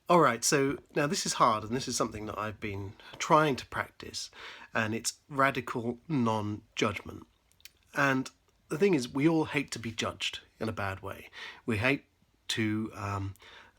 All right, so now this is hard, and this is something that I've been trying to practice, and it's radical non-judgment. And the thing is, we all hate to be judged in a bad way. We hate to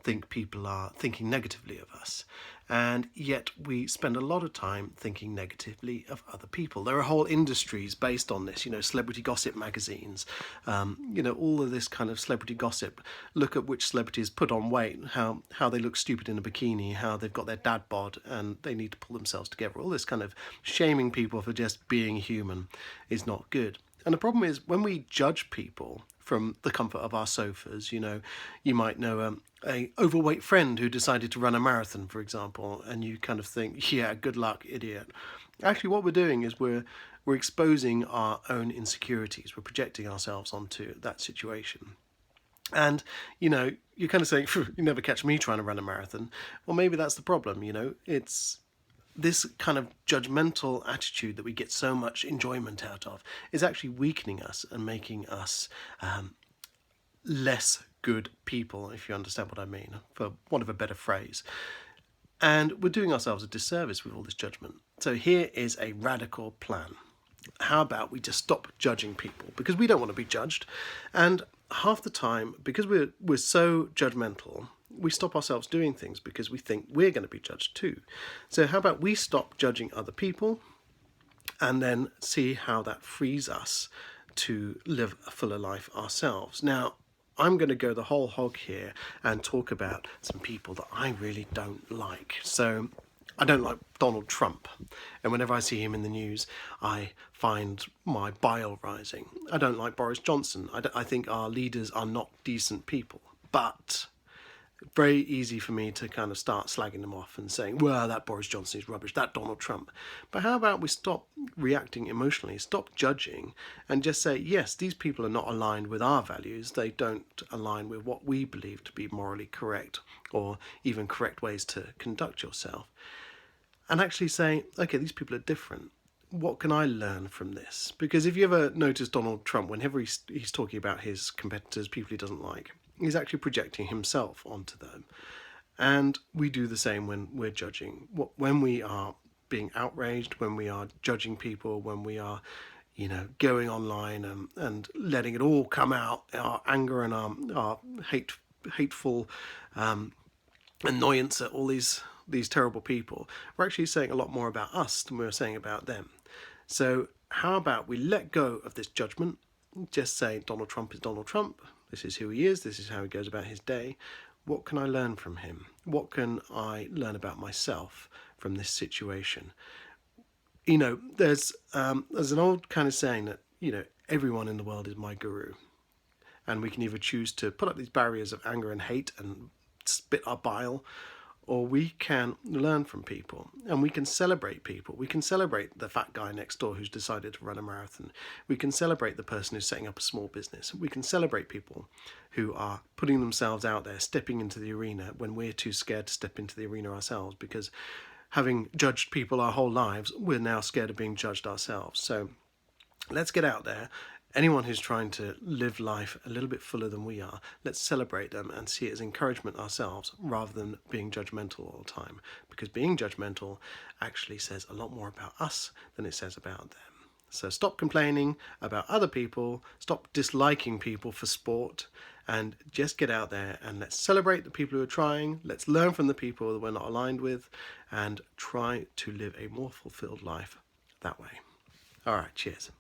think people are thinking negatively of us, and yet we spend a lot of time thinking negatively of other people. There are whole industries based on this, celebrity gossip magazines, all of this kind of celebrity gossip. Look at which celebrities put on weight, how they look stupid in a bikini, how they've got their dad bod and they need to pull themselves together. All this kind of shaming people for just being human is not good. And the problem is when we judge people from the comfort of our sofas, you might know a overweight friend who decided to run a marathon, for example, and you kind of think, yeah, good luck, idiot. Actually, what we're doing is we're exposing our own insecurities. We're projecting ourselves onto that situation. And, you're kind of saying, you never catch me trying to run a marathon. Well, maybe that's the problem, it's this kind of judgmental attitude that we get so much enjoyment out of is actually weakening us and making us less good people, if you understand what I mean, for want of a better phrase. And we're doing ourselves a disservice with all this judgment. So here is a radical plan. How about we just stop judging people? Because we don't want to be judged. And half the time, because we're so judgmental, we stop ourselves doing things because we think we're going to be judged too. So how about we stop judging other people and then see how that frees us to live a fuller life ourselves. Now, I'm going to go the whole hog here and talk about some people that I really don't like. So I don't like Donald Trump, and whenever I see him in the news, I find my bile rising. I don't like Boris Johnson. I think our leaders are not decent people, but very easy for me to kind of start slagging them off and saying, well, that Boris Johnson is rubbish, that Donald Trump. But how about we stop reacting emotionally, stop judging, and just say, yes, these people are not aligned with our values. They don't align with what we believe to be morally correct or even correct ways to conduct yourself. And actually say, okay, these people are different. What can I learn from this? Because if you ever notice Donald Trump, whenever he's talking about his competitors, people he doesn't like, he's actually projecting himself onto them. And we do the same when we're judging. When we are being outraged, when we are judging people, when we are, going online and letting it all come out, our anger and our hateful annoyance at all these terrible people, we're actually saying a lot more about us than we're saying about them. So how about we let go of this judgment, just say Donald Trump is Donald Trump, this is who he is, this is how he goes about his day. What can I learn from him? What can I learn about myself from this situation? There's an old kind of saying that, everyone in the world is my guru. And we can either choose to put up these barriers of anger and hate and spit our bile, or we can learn from people and we can celebrate people. We can celebrate the fat guy next door who's decided to run a marathon. We can celebrate the person who's setting up a small business. We can celebrate people who are putting themselves out there, stepping into the arena when we're too scared to step into the arena ourselves, because having judged people our whole lives, we're now scared of being judged ourselves. So let's get out there. Anyone who's trying to live life a little bit fuller than we are, let's celebrate them and see it as encouragement ourselves rather than being judgmental all the time. Because being judgmental actually says a lot more about us than it says about them. So stop complaining about other people, stop disliking people for sport, and just get out there and let's celebrate the people who are trying, let's learn from the people that we're not aligned with, and try to live a more fulfilled life that way. All right, cheers.